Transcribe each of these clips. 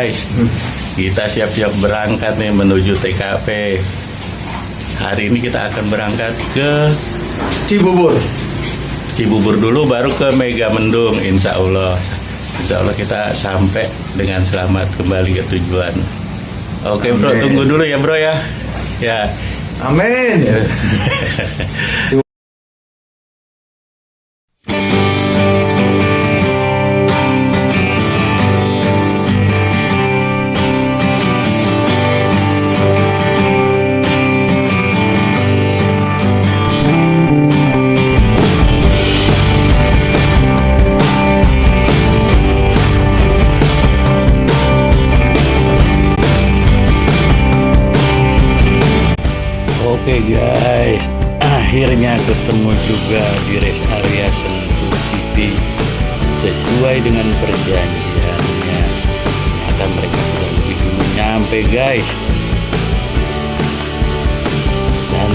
guys. Kita siap-siap berangkat nih menuju TKP. Hari ini kita akan berangkat ke Cibubur dulu, baru ke Megamendung. Insya Allah kita sampai dengan selamat kembali ke tujuan. Oke bro, tunggu dulu ya bro ya. Ya. Amin. Oke guys, akhirnya ketemu juga di rest area Sentul City sesuai dengan perjanjiannya. Ternyata mereka sudah lebih dulu nyampe guys, dan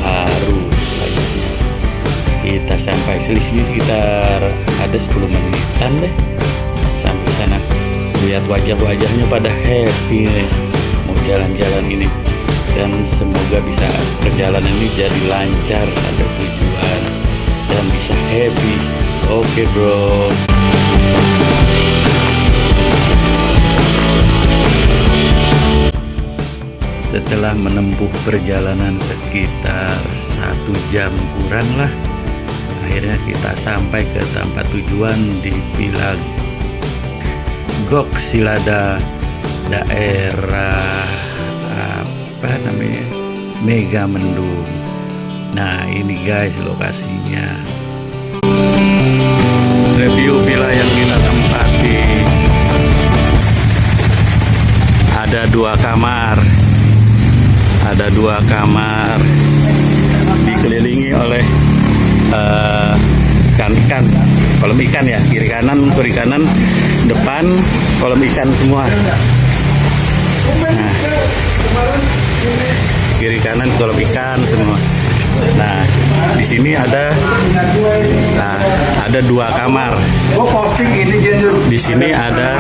baru selanjutnya kita sampai selisih sekitar ada 10 menitan deh sampai sana. Lihat wajah-wajahnya pada happy nih mau jalan-jalan ini. Dan semoga bisa perjalanan ini jadi lancar sampai tujuan dan bisa happy. Oke bro. Setelah menempuh perjalanan sekitar 1 jam kurang lah, akhirnya kita sampai ke tempat tujuan di Villa Gok Silada, daerah Megamendung. Nah ini guys lokasinya. Review villa yang kita tempati. Ada 2 kamar. Ada 2 kamar. Dikelilingi oleh ikan, kolam ikan ya, kiri kanan, depan kolam ikan semua. Nah, kiri kanan kolam ikan semua. Nah, di sini ada 2 kamar. Di sini ada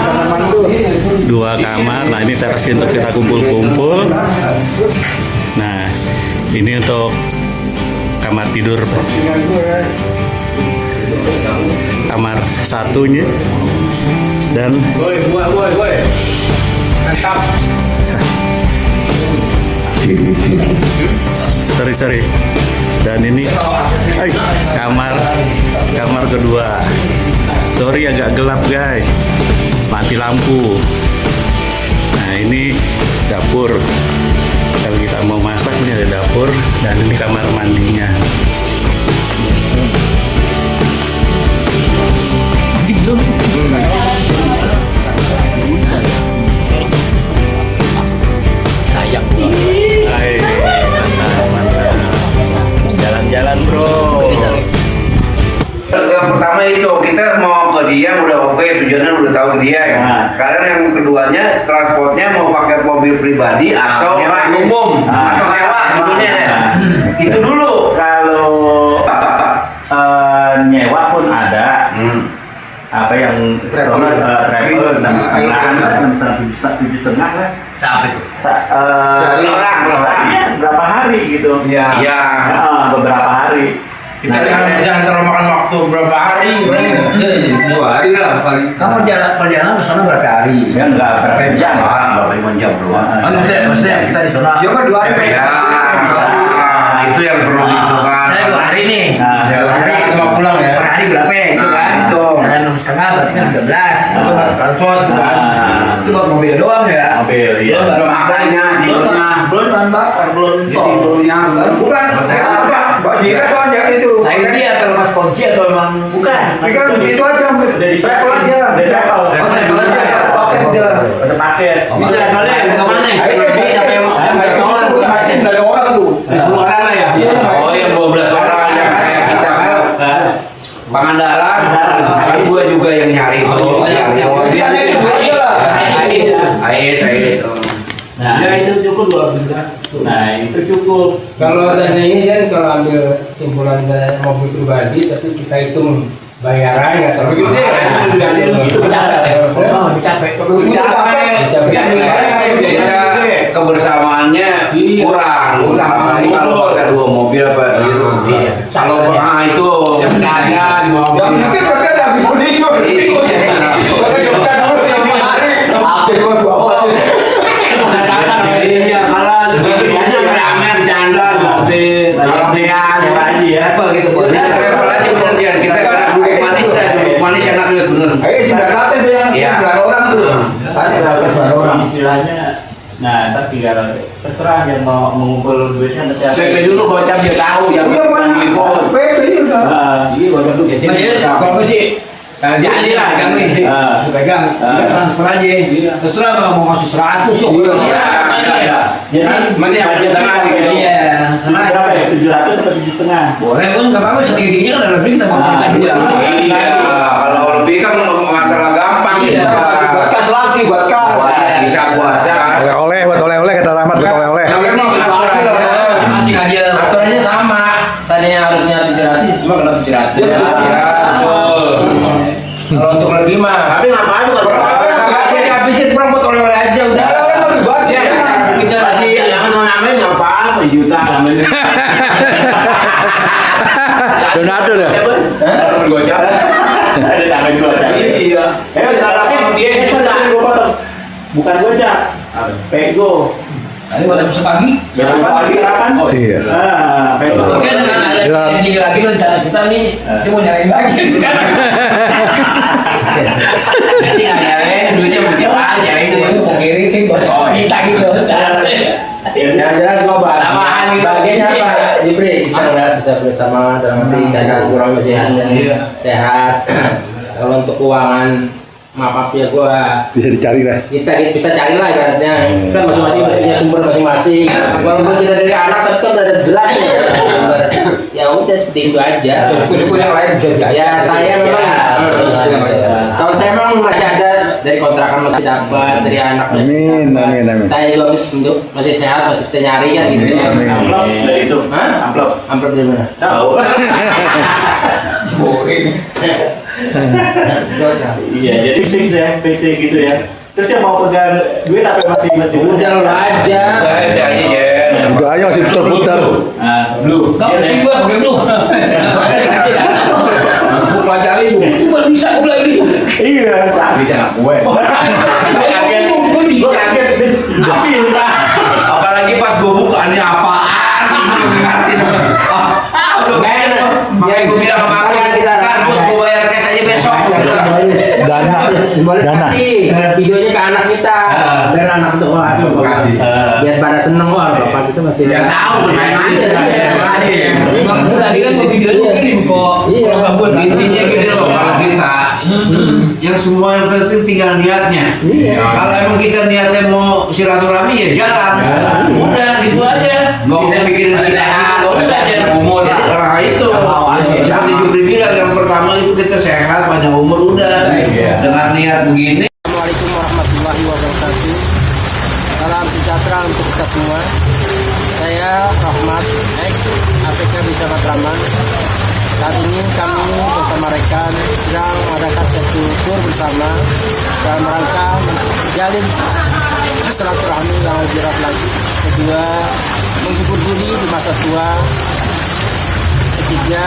2 kamar. Nah, ini teras untuk kita kumpul-kumpul. Nah, ini untuk kamar tidur. Kamar satunya. Dan mantap. Sorry. Dan ini kamar kedua. Sorry agak gelap guys, mati lampu. Nah ini dapur. Kalau kita mau masak ini ada dapur, dan ini kamar mandinya. Jalan-jalan bro. Yang pertama itu kita mau ke dia udah oke, tujuannya udah tahu ke dia ya. Sekarang yang keduanya transportnya mau pakai mobil pribadi atau umum atau sewa dulunya ya. Itu dulu. Kalau nyewa pun ada. Apa yang travel 6,5 7,5 lah. Sampai itu. Berapa hari gitu? Iya. Beberapa hari. Kita jangan terlalu makan waktu berapa hari? 2 hari lah paling. Kamu perjalanan ke sana berapa hari? Ya enggak berapa jam. Berapa 5 jam doang. Maksudnya kita di sana. Ya kan 2 hari. Itu yang perlu ditentukan. Saya 2 hari nih. 2 hari kita mau pulang ya. Per hari berapa itu kan? Itu. Saya 6,5 berarti kan 13. Itu transport itu kan. Itu buat mobil doang ya. Mobil iya. Belum makanya belum bahan bakar, belum tidurnya bukan. Nah itu dia terlepas kunci atau memang bukan? Itu aja Dari travel aja. Dari travel. Travel aja. Paket aja. Ada paket. Ini travelnya kemana? Siapa yang mau? Nggak ada orang tuh. 10 orang lah ya. Oh yang 12 orang yang kayak kita kan. Pangandaran. Kan gue juga yang nyari itu. AIS. Nah, itu cukup 12. Nah, itu cukup. Kalau seandainya ini kan kalau ambil simpulan dari mobil pribadi, tapi kita hitung bayar aja kalau gitu deh itu capek lebih capek kebersamaannya kurang apalagi kalau pakai 2 mobil apa gitu. Kalau itu ada di mobil mungkin mereka udah habis libur iya kalau sebenarnya rame bercanda di mobil kalau dia apa gitu travel aja bener dia kita kadang duduk manis enak lihat bener sudah kata dia yang orang tuh ada orang istilahnya. Nah, ntar tinggal terserah yang mau mengumpul duitnya nanti PP dulu bocah dia tahu yang iya bocah dulu biasanya kalau sih jadi lah kami pegang transfer aja terserah mau ngasih 100 yuk jadi nanti aja sama iya sama berapa ya? 700 atau 7,5? boleh pun nggak apa-apa segiginya kan ada lebih kita mau cerita juga iya kalau lebih kan masalah gampang buat kas lagi buat kas bisa buat oleh-oleh kata Rahmat buat oleh-oleh. masing-masing aja aturannya sama tadinya harusnya 700 semua kena 700 ya betul kalau untuk lebih mah tapi ngapain tapi habisin pulang buat oleh-oleh aja udah ya kita masih jangan namanya nggak apa-apa juta namanya Donatur ya. gocap Ada tangan gocap. iya Tapi dia bukan gocap. Pego. Tadi pada masuk pagi. Besok pagi kapan? Oh Iya. Pego. Oke, dengan ada yang gini lagi rencana kita nih, dia mau nyari lagi sekarang. nanti nggak nyalain duitnya begitu aja itu Mau ngirit nih buat kita gitu. Yang jelas coba Tambahan gitu. bagiannya apa Jibri bisa bersama dalam arti dagang kurang lebih sehat. Kalau untuk keuangan maaf ya gua Bisa dicari lah. kita bisa cari lah ibaratnya kan masing-masing punya sumber masing-masing walaupun kita dari anak tapi kan ada jelas ya udah seperti itu aja Yang lain bisa ya saya memang kalau saya memang masih ada dari kontrakan masih dapat dari anak Amin. saya juga masih sehat masih bisa nyari kan gitu Amplop dari itu. Hah? Amplop. amplop dari mana? Tahu. Iya, jadi fix ya, PC gitu ya. Terus yang mau pegang duit apa masih masih Udah lu aja. aja ya Udah ayo masih putar-putar. Nah, blue. Enggak mesti gua pakai lu. Gua pelajari itu baru bisa gua lagi. Iya. Bisa enggak gue? Kaget. Gua bisa. Kaget. Bisa. apalagi pas gue buka ini apaan sih gue nggak ngerti sama udah kayak makanya gue bilang sama aku kan bos gue bayar cash aja besok Boleh Dana. kasih videonya ke anak kita biar anak itu wah itu gua kasih biar pada seneng wah bapak kita masih yang tahu main Tadi kan gua videonya kirim kok. Iya. Kalau nggak gua intinya gini loh kalau kita yang semua yang penting tinggal niatnya Iya. kalau emang kita niatnya mau silaturahmi ya jalan udah gitu aja nggak usah mikirin si nggak usah jangan umur nah itu seperti Jupri bilang yang pertama itu kita sehat panjang umur udah dengan niat begini. Assalamualaikum warahmatullahi wabarakatuh. Salam sejahtera untuk kita semua. Saya Rahmat X APK Bisa Matraman. Saat ini kami bersama rekan sedang mengadakan satu tour bersama dalam rangka menjalin silaturahmi yang lebih erat lagi. Kedua, menghibur diri di masa tua. Ketiga,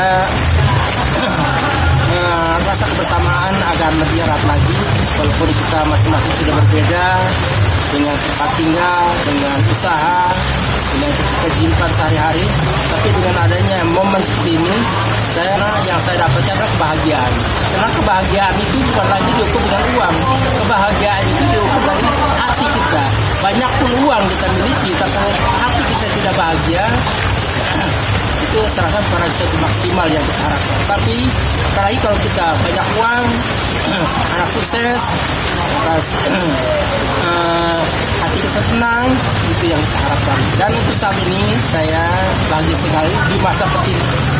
rasa kebersamaan agar lebih erat lagi walaupun kita masing-masing sudah berbeda dengan tempat tinggal, dengan usaha, dengan kehidupan sehari-hari, tapi dengan adanya momen seperti ini yang saya dapatkan adalah kebahagiaan. Karena kebahagiaan itu bukan lagi diukur dengan uang, kebahagiaan itu diukur dari hati kita. Banyak pun uang kita miliki, tapi hati kita tidak bahagia, itu serasa bukan sesuatu maksimal yang kita harapkan. Tapi apalagi kalau kita banyak uang, anak sukses, atas hati kita tenang, itu yang kita harapkan. Dan untuk saat ini saya bahagia sekali di masa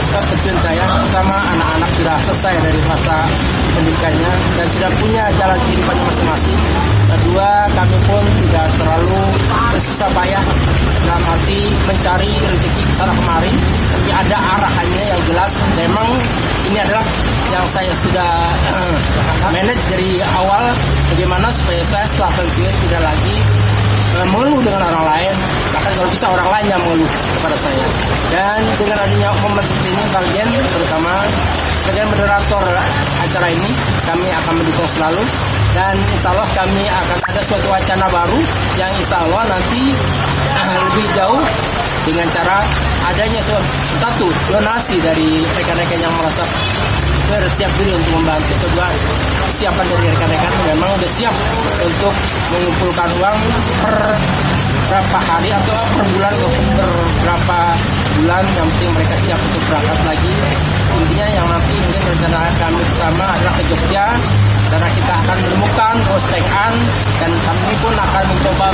pensiun saya, pertama anak-anak sudah selesai dari masa pendidikannya dan sudah punya jalan kehidupannya masing-masing. Kedua, kami pun tidak terlalu bersusah payah dalam arti mencari rezeki kesana kemari, tapi ada arahannya yang jelas. Memang ini adalah yang saya sudah manage dari awal, bagaimana supaya saya setelah pensiun tidak lagi mengeluh dengan orang lain, bahkan kalau bisa orang lain yang mengeluh kepada saya. Dan dengan adanya momen seperti ini, Bang Jen terutama sebagai moderator acara ini, kami akan mendukung selalu. Dan insya Allah kami akan ada suatu wacana baru yang insya Allah nanti lebih jauh dengan cara adanya satu donasi dari rekan-rekan yang merasa bersiap diri untuk membantu. Kedua, kesiapan dari rekan-rekan memang sudah siap untuk mengumpulkan uang per berapa hari atau per bulan atau per berapa bulan, yang penting mereka siap untuk berangkat lagi. Intinya yang nanti mungkin rencana kami bersama adalah ke Jogja, karena kita akan menemukan prospekan dan kami pun akan mencoba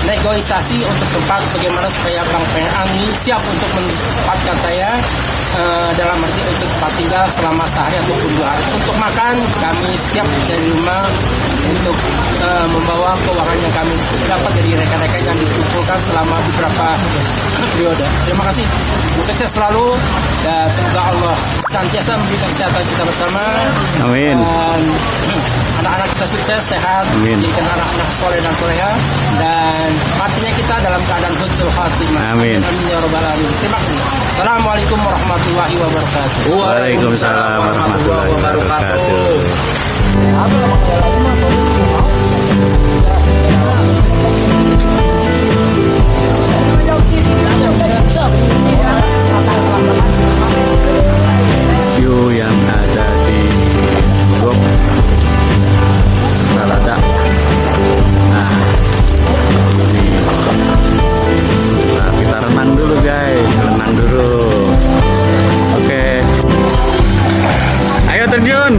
negosiasi untuk tempat bagaimana supaya Bang Pengan ini siap untuk menempatkan saya dalam arti untuk tempat tinggal selama sehari ataupun 2 hari. Untuk makan kami siap dari rumah untuk membawa keuangan yang kami dapat dari rekan-rekan yang dikumpulkan selama beberapa periode. Terima kasih, sukses selalu dan semoga Allah senantiasa memberikan kesehatan kita bersama. Amin. Dan anak-anak kita sukses, sehat, Amin. jadikan anak-anak soleh dan soleha, dan matinya kita dalam keadaan husnul khatimah. Amin. Amin ya rabbal alamin. Terima kasih. Assalamualaikum warahmatullahi wabarakatuh. Waalaikumsalam warahmatullahi wabarakatuh. View yang ada di Gok Salada. Nah, kita renang dulu guys, renang dulu. Oke. Ayo terjun.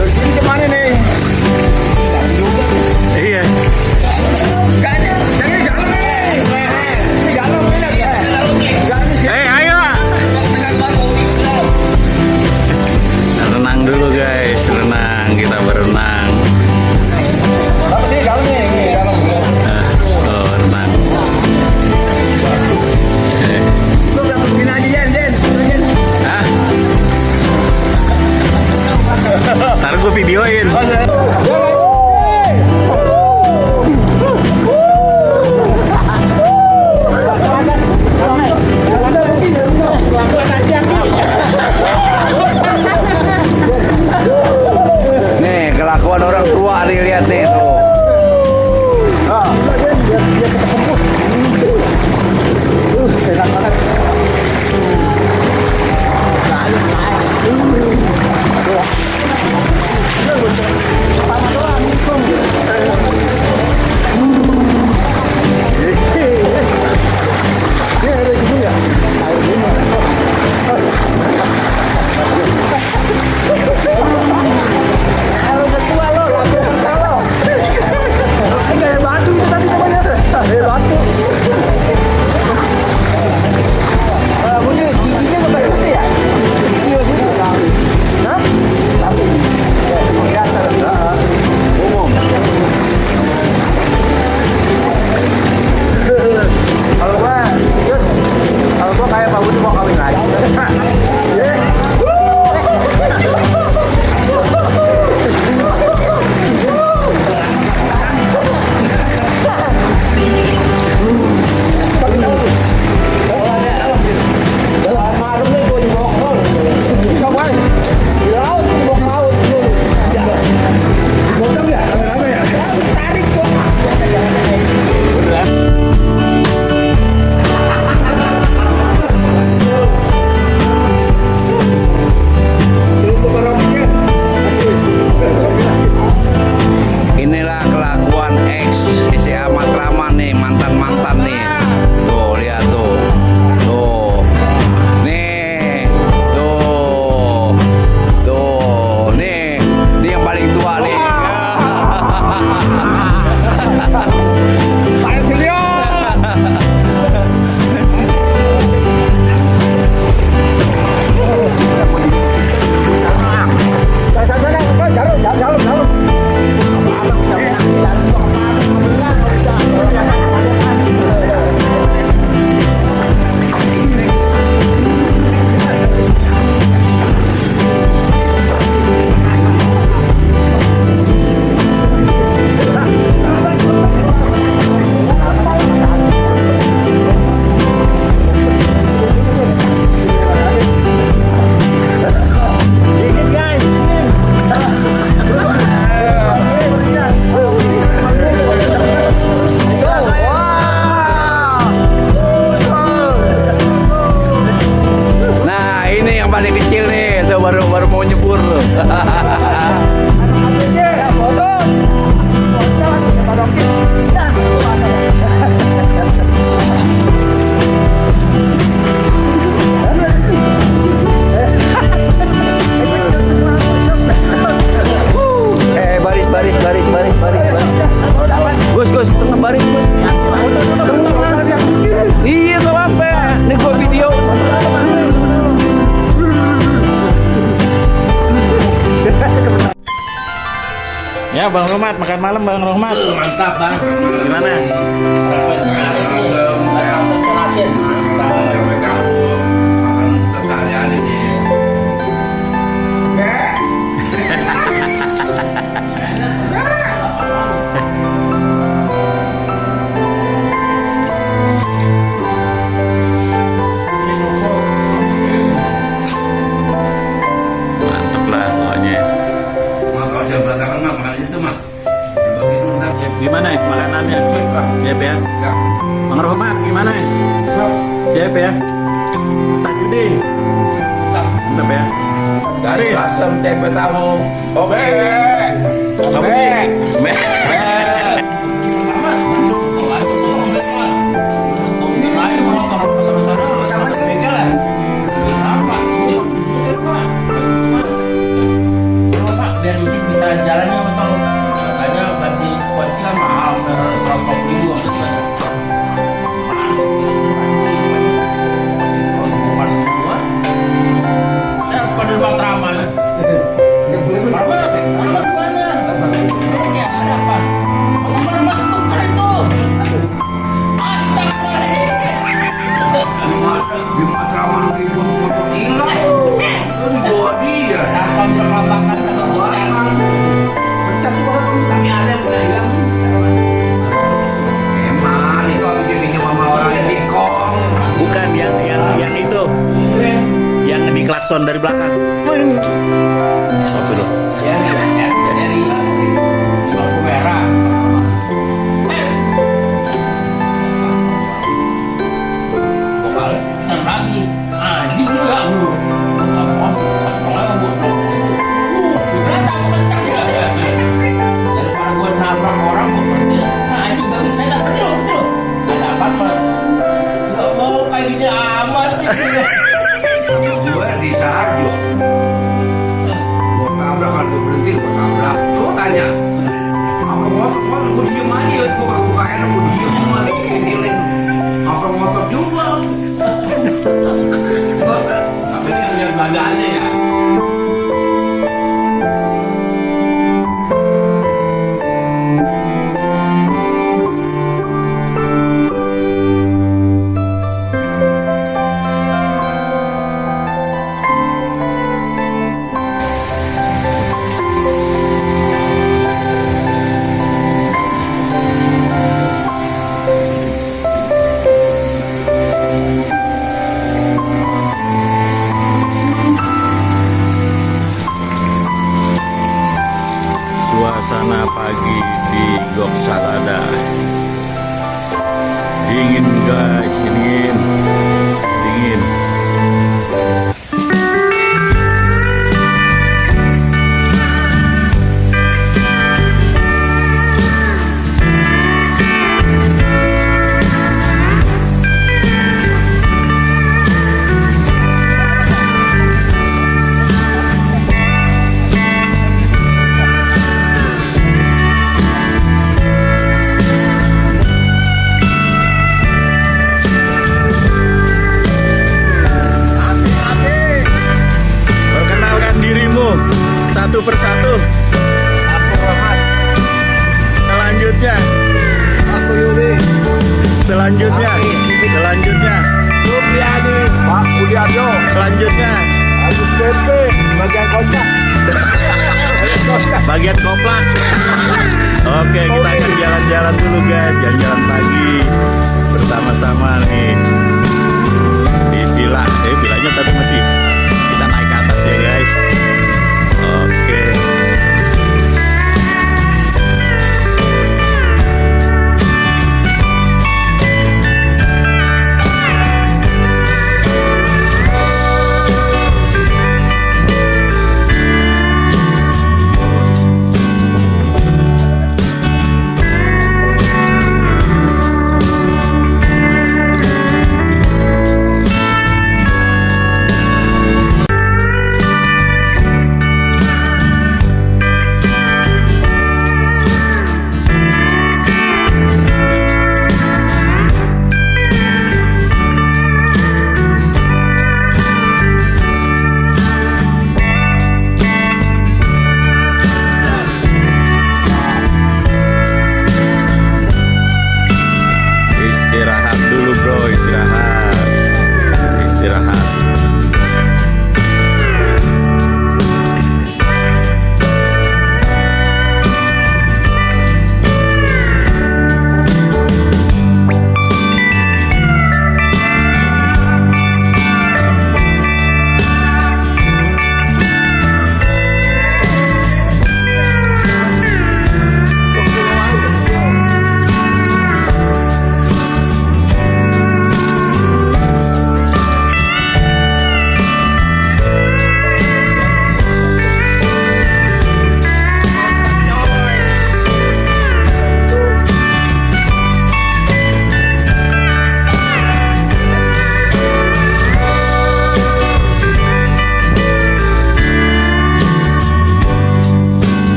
Terjun kemana Ya Bang Rohmat, makan malam Bang Rohmat. Mantap bang. Gimana? Request alis nih. Mantap cerasin. Mantap. Makan sehari-hari nih. Mantep lah pokoknya. Kalau jam berantakan mah makan itu mah. Dibagiin lu, ntar. Gimana ya makanannya? Siap ya? Ya. Bang Rohmat gimana ya? Siap ya? Ustaz Yudi. Mantap ya? Dari asam tempe tahu. Oke. Oke. Amat. Oh, ayo suruh mereka. Tungguin aja kalau taruh ke sana-sana. Sama ke bengkel lah. Apa? Ini Pak. Mas. Coba Pak, biar nanti bisa jalannya betul. Katanya ganti kunci kan mahal. 140.000 gitu kan. Pada Bang Rama. Rahmat gimana? Ya, ada apa? Bang Rahmat tukar itu. Astagfirullahaladzim. Di Matraman ribut motor hilang. Itu dibawa dia. Tanpa berlapangan atau tukar. Pecat tuh orang. Kami ada yang udah hilang. Emang itu habis ini sama orang yang dikong. Bukan yang itu. Yang diklakson dari belakang. Stop dulu. Ya, dari lampu merah. Bokal, ntar lagi. Anjing juga bro. Nggak mau tolong bodoh. Berata pencet ya. Daripada gue nabrak orang, gue berhenti. Anjing gak bisa dah betul. Ada apa mah? Gak mau kayak gini amat. Gue di Sarjo. Gue tabrak kan gue berhenti, gue tabrak. Gue tanya, apa motor gue diem aja, gue buka enak gue diem aja, nilin. Apa motor juga? Tapi ini hanya badannya ya. Suasana pagi di Gok Salada. Dingin guys, dingin. Perkenalkan dirimu satu persatu. Aku Rahmat, Selanjutnya, aku Yuri, selanjutnya. Rupiadi, Pak Budiarjo, Selanjutnya, Agus PP, bagian kocak. bagian koplak. Oke, kita akan jalan-jalan dulu guys, jalan-jalan pagi bersama-sama nih di villa. Villanya tapi masih kita naik ke atas ya guys. Oke.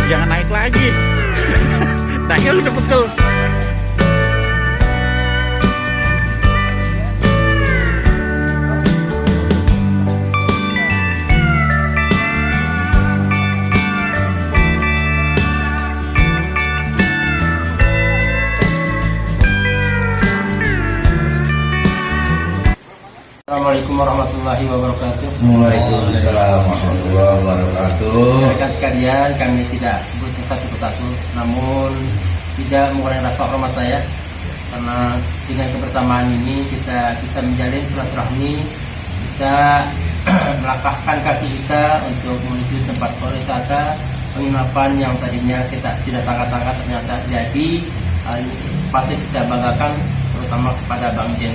jangan naik lagi. Naiknya lu cepet tuh. Assalamualaikum warahmatullahi wabarakatuh. Waalaikumsalam warahmatullahi wabarakatuh. Rekan sekalian, kami tidak sebutkan satu persatu, namun tidak mengurangi rasa hormat saya karena dengan kebersamaan ini kita bisa menjalin silaturahmi, bisa melangkahkan kaki kita untuk menuju tempat wisata penginapan yang tadinya kita tidak sangka-sangka ternyata jadi. Hal ini patut kita banggakan, terutama kepada Bang Jen.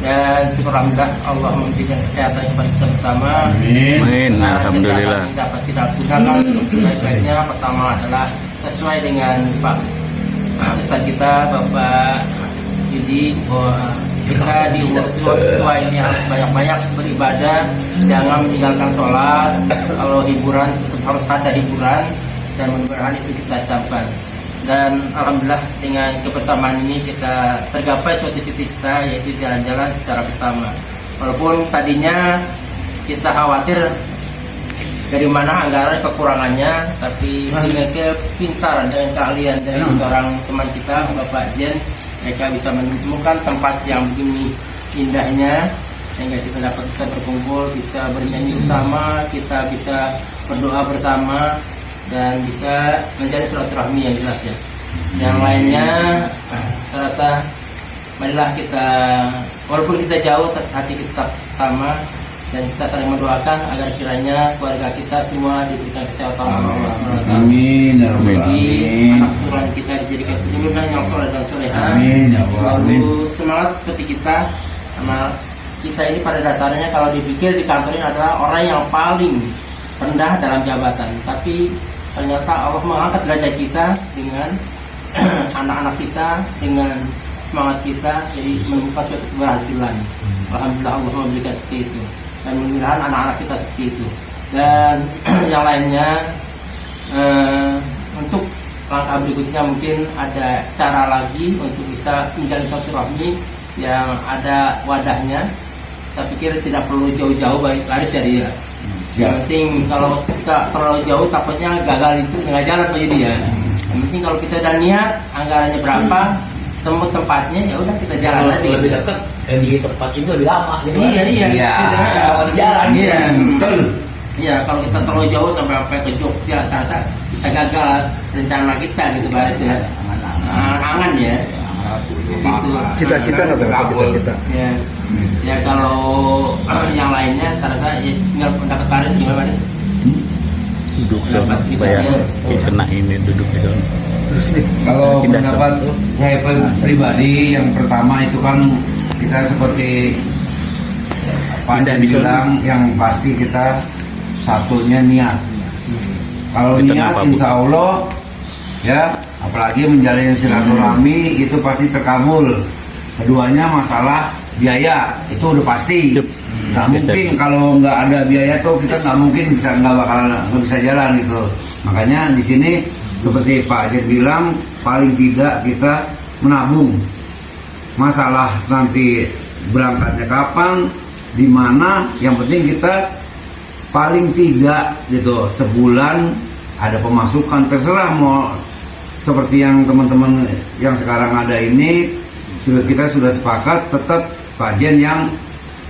Dan syukur alhamdulillah Allah memberikan kesehatan kepada kita bersama. Amin. Alhamdulillah. Kesehatan ini dapat kita gunakan untuk sebaik-baiknya. Pertama adalah sesuai dengan Pak Ustaz kita Bapak Yudi, bahwa kita di umur tua ini harus banyak-banyak beribadah, jangan meninggalkan sholat. Kalau hiburan tetap harus ada hiburan, dan mudah-mudahan itu kita camkan. Dan alhamdulillah dengan kebersamaan ini kita tergapai suatu cita-cita, yaitu jalan-jalan secara bersama. Walaupun tadinya kita khawatir dari mana anggaran kekurangannya, tapi dengan kepintaran dan keahlian dari seorang teman kita Bapak Jen, mereka bisa menemukan tempat yang begini indahnya sehingga kita dapat bisa berkumpul, bisa bernyanyi bersama, kita bisa berdoa bersama, dan bisa menjadi silaturahmi yang jelas ya. Yang lainnya saya rasa marilah kita, walaupun kita jauh, hati kita tetap sama, dan kita saling mendoakan agar kiranya keluarga kita semua diberikan kesehatan oleh Allah SWT. Amin. Ya Rabbal Alamin. Anak turunan kita dijadikan keturunan yang soleh dan soleha. Amin. Ya Rabbal Alamin. Selalu semangat seperti kita, karena kita ini pada dasarnya kalau dipikir di kantor ini adalah orang yang paling rendah dalam jabatan, tapi ternyata Allah mengangkat derajat kita dengan anak-anak kita, dengan semangat kita, jadi menemukan suatu keberhasilan. Alhamdulillah Allah memberikan seperti itu, dan mudah-mudahan anak-anak kita seperti itu. Dan yang lainnya, untuk langkah berikutnya mungkin ada cara lagi untuk bisa menjalin silaturahmi yang ada wadahnya. Saya pikir tidak perlu jauh-jauh baik Laris ya dia. Yang penting kalau kita terlalu jauh takutnya gagal itu tengah jalan Pak Yudi ya. Yang penting kalau kita udah niat anggarannya berapa, temu tempatnya, ya udah kita jalan aja. Lebih dekat di tempat itu lebih lama. Iya. Kalau di jalan. Iya, Betul. Iya, kalau kita terlalu jauh sampai ke Jogja, saya rasa bisa gagal rencana kita gitu Pak ya. Angan ya. Cita-cita atau apa cita-cita? Ya kalau yang lainnya saya rasa ya tinggal pendapat Paris gimana Paris? Duduk sana supaya kena ini, duduk di sana. Kalau Pindah pendapat saya pribadi, yang pertama itu kan kita seperti Pak Pindah Jen di sana. bilang, yang pasti kita satunya niat. Kalau Di tengah niat apapun. insya Allah ya, apalagi menjalin silaturahmi itu pasti terkabul. Keduanya masalah biaya, itu udah pasti. Yup. Nggak Biasa. mungkin kalau nggak ada biaya tuh kita nggak mungkin nggak bisa jalan gitu. Makanya di sini seperti Pak Jen bilang, paling tidak kita menabung. Masalah nanti berangkatnya kapan, di mana, yang penting kita paling tidak gitu sebulan ada pemasukan, terserah mau seperti yang teman-teman yang sekarang ada ini, kita sudah sepakat tetap Pak Jen yang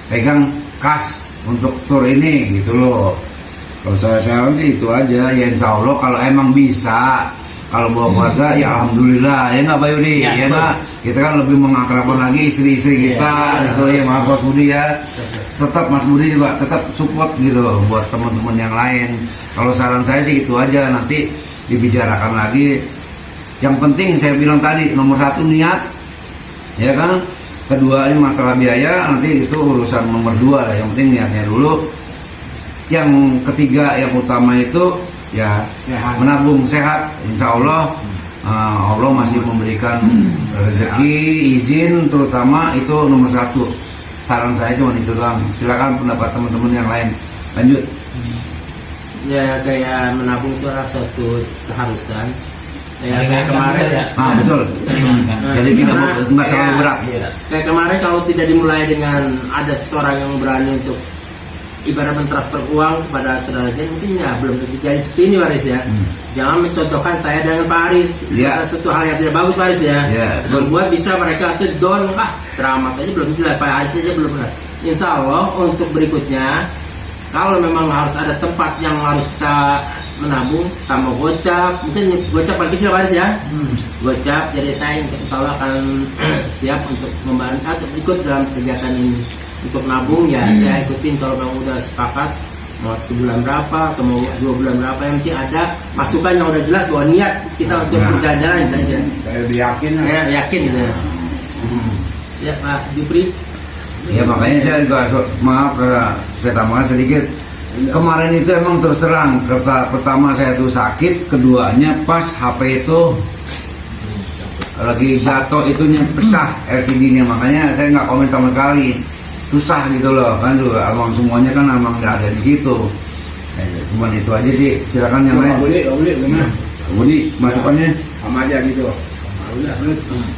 pegang kas untuk tour ini gitu loh. Kalau saya sih itu aja ya, insya Allah kalau emang bisa, kalau bawa keluarga ya alhamdulillah ya nggak Pak Yudi ya nggak, kita kan lebih mengakrabkan lagi istri-istri kita gitu ya. Maaf Mas Budi ya, tetap Mas Budi juga tetap support gitu buat teman-teman yang lain. Kalau saran saya sih itu aja, nanti dibicarakan lagi. Yang penting saya bilang tadi, nomor satu niat ya kan, kedua ini masalah biaya, nanti itu urusan nomor dua lah. Yang penting niatnya dulu. Yang ketiga yang utama itu ya menabung sehat, insya Allah Allah masih memberikan rezeki, izin, terutama itu nomor satu. Saran saya cuma itu doang. Silakan pendapat teman-teman yang lain, lanjut. Ya kayak menabung itu adalah suatu keharusan. Ya, kayak kemarin ya. Betul. Jadi tidak nggak terlalu berat. Kayak kemarin kalau tidak dimulai dengan ada seseorang yang berani untuk ibarat mentransfer uang kepada saudara Jen, mungkin ya belum tentu jadi seperti ini Waris ya. Jangan mencontohkan saya dengan Pak Aris. Itu adalah suatu hal yang tidak bagus Pak Aris ya. Membuat bisa mereka itu down, selamat aja belum jelas, Pak Aris aja belum jelas. Insya Allah untuk berikutnya, kalau memang harus ada tempat yang harus kita menabung, tambah gocap, mungkin gocap paling kecil Pak Aris ya. Gocap, jadi saya insya Allah akan siap untuk membantu atau ikut dalam kegiatan ini. Untuk nabung ya saya ikutin kalau memang udah sepakat mau sebulan berapa atau mau 2 bulan berapa, yang penting ada masukan yang udah jelas bahwa niat kita untuk berjalan itu aja. Saya yakin gitu. Ya Pak Jupri. Ya makanya saya juga maaf saya tambahkan sedikit. Kemarin itu emang terus terang, pertama saya tuh sakit, keduanya pas HP itu lagi jatuh itunya pecah LCD-nya, makanya saya nggak komen sama sekali. Susah gitu loh kan, juga abang semuanya kan emang nggak ada di situ. Cuman itu aja sih, silakan yang lain. Budi masukannya sama aja gitu.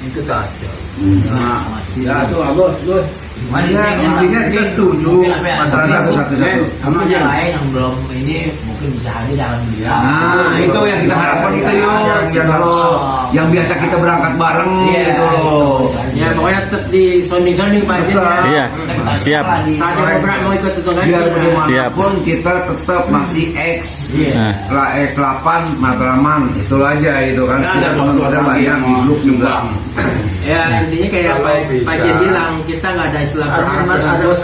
Itu tak. Ya tuh Agus, tuh. intinya kita setuju masalah satu-satu. Sama yang lain yang belum ini mungkin bisa hadir jangan bilang. Nah itu yang kita harapkan itu yang kalau yang biasa kita berangkat bareng gitu loh. Ya pokoknya tetap di sounding Pak Jen ya. Iya, siap. Tadi beberapa mau ikut itu kan. Biar bagaimanapun kita tetap masih X lah, X8 Matraman itu aja itu kan. Tidak teman-teman banyak di grup juga. Ya intinya kayak Pak Jen bilang, kita nggak ada istilah berharap ada bos.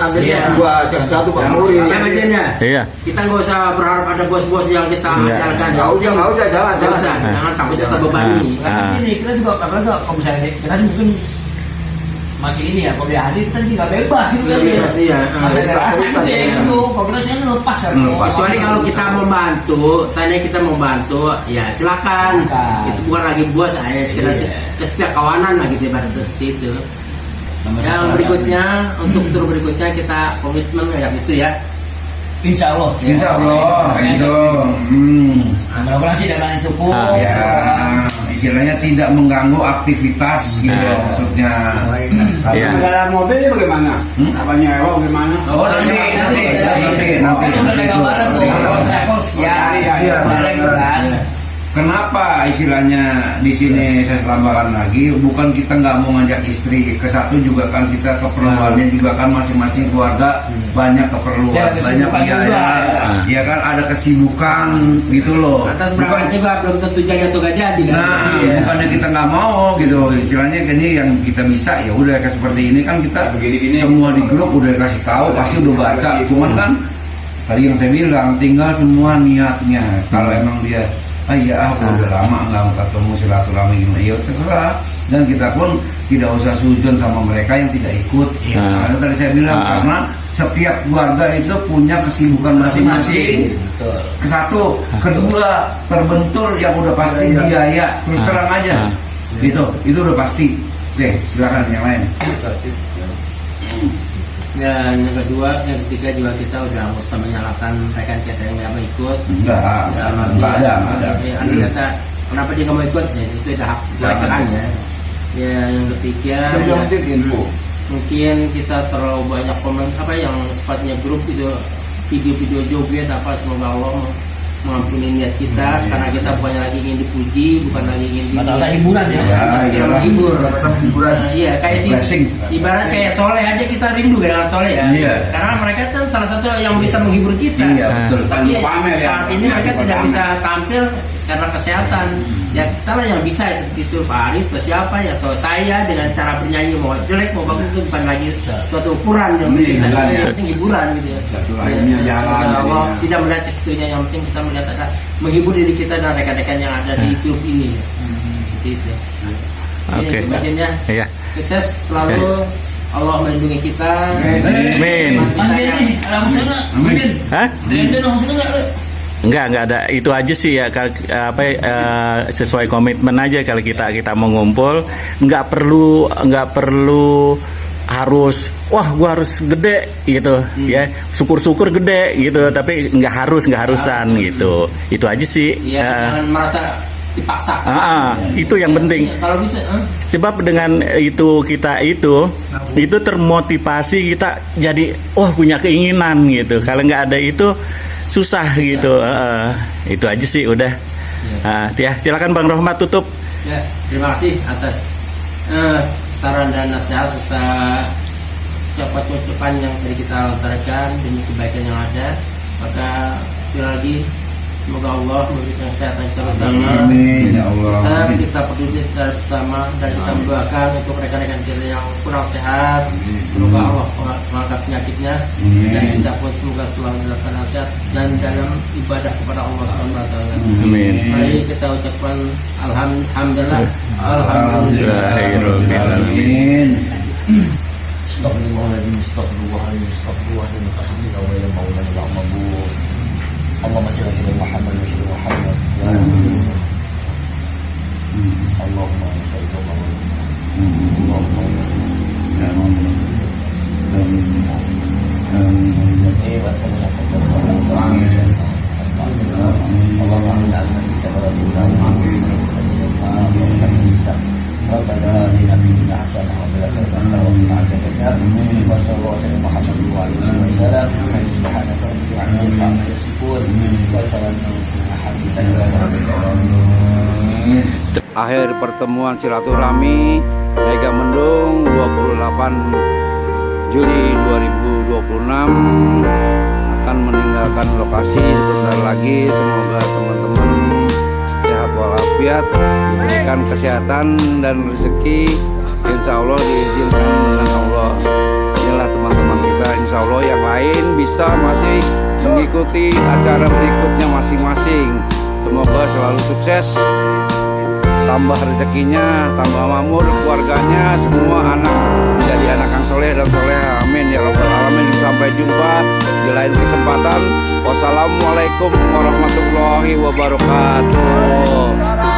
Satu Pak Muri. Ya Pak Jen ya. Iya. Kita nggak usah berharap ada bos-bos yang kita andalkan. Nggak usah, jangan takut kita terbebani. Karena ini kita juga apalagi kalau misalnya kita sih mungkin masih ini ya, kalau dia hadir kita tinggal bebas gitu kan ya. Iya. Masih ada rasa gitu ya gitu. Kalau kita sih lepas ya. Kecuali kalau kita membantu, saya kita membantu, ya silakan. Itu bukan lagi bos, saya sekedar kesetiak kawanan lah gitu ibaratnya seperti itu. Yang berikutnya, untuk tur berikutnya kita komitmen ya itu ya. Insya Allah. Insya Allah gitu. Mudah-mudahan sih dengan cukup. Ya istilahnya tidak mengganggu aktivitas gitu maksudnya. Iya. Dalam mobil ini bagaimana? Apa nyewa bagaimana? Oh nanti. Udah ada gambaran tuh. Travel sekian. Iya. Kenapa istilahnya di sini saya tambahkan lagi, bukan kita nggak mau ngajak istri ke satu, juga kan kita keperluannya juga kan masing-masing keluarga banyak keperluan, banyak biaya, ya kan ada kesibukan gitu loh. Atas berangkat juga belum tentu jadi atau gak jadi kan. Nah, bukannya kita nggak mau gitu, istilahnya ini yang kita bisa ya udah kayak seperti ini kan kita semua di grup udah kasih tahu, pasti udah baca, cuman kan tadi yang saya bilang tinggal semua niatnya. Kalau emang dia iya udah lama nggak ketemu silaturahmi gimana, ya terserah, dan kita pun tidak usah sujud sama mereka yang tidak ikut. Karena tadi saya bilang karena setiap keluarga itu punya kesibukan masing-masing. Kesatu, kedua terbentur yang udah pasti biaya, terus terang aja, gitu, itu udah pasti. Oke, silakan yang lain. Dan yang kedua, yang ketiga juga kita udah nggak usah menyalahkan rekan kita yang nggak mau ikut. Enggak ada. Anda kata kenapa dia nggak mau ikut? Ya, itu udah hak mereka kan ya. Ya yang ketiga, mungkin kita terlalu banyak komen apa yang sifatnya grup itu, video-video joget apa, semoga Allah mengampuni niat kita karena kita bukannya lagi ingin dipuji, bukan lagi ingin hiburan ya. Menghibur. Iya kayak sih ibarat kayak Soleh aja, kita rindu dengan Soleh ya. Karena mereka kan salah satu yang bisa menghibur kita. Tapi saat ini mereka tidak bisa tampil karena kesehatan. Ya kita lah yang bisa seperti itu, Pak Arif atau siapa ya, atau saya dengan cara bernyanyi mau jelek mau bagus itu bukan lagi suatu ukuran yang penting hiburan gitu ya. Allah tidak melihat kesitunya, yang penting kita melihat ada menghibur diri kita dan rekan-rekan yang ada di grup ini. Seperti itu. Oke. Iya. Sukses selalu. Allah melindungi kita. Amin. Ada musuhnya? Mungkin. Hah? Ada musuhnya nggak? Nggak ada, itu aja sih ya, sesuai komitmen aja. Kalau kita mau ngumpul nggak perlu harus gua harus gede gitu ya, syukur-syukur gede gitu, tapi nggak harusan gitu. Itu aja sih. Iya, jangan merasa dipaksa. Itu yang penting. Kalau bisa, Sebab dengan itu kita itu termotivasi, kita jadi punya keinginan gitu. Kalau nggak ada itu susah gitu. Itu aja sih udah. Ya, silakan Bang Rohmat tutup. Ya, terima kasih atas saran dan nasihat serta ucapan yang tadi kita lontarkan demi kebaikan yang ada. Maka sekali lagi semoga Allah memberikan kesehatan kita bersama. Amin ya Allah. Kita peduli kita bersama dan kita mendoakan untuk rekan-rekan kita yang kurang sehat. Semoga Allah mengangkat penyakitnya dan kita pun semoga selalu dalam nasihat dan dalam ibadah kepada Allah SWT. Amin. Mari kita ucapkan alhamdulillah. Amin. Astagfirullahaladzim, astagfirullahaladzim, astagfirullahaladzim. Alhamdulillah wa ya maulana ya mabur. Allahumma salli ala Muhammad wa sallim Muhammad. Allahumma salli ala Akhir pertemuan silaturahmi Mega Mendung 28 Juli 2026 akan meninggalkan lokasi sebentar lagi. Semoga teman-teman sehat walafiat, diberikan kesehatan dan rezeki, insya Allah diizinkan dengan Allah. Inilah teman-teman kita, insya Allah yang lain bisa masih mengikuti acara berikutnya masing-masing. Semoga selalu sukses, tambah rezekinya, tambah makmur keluarganya, semua anak menjadi anak yang soleh dan soleh. Amin ya rabbal alamin. Sampai jumpa di lain kesempatan. Wassalamualaikum warahmatullahi wabarakatuh.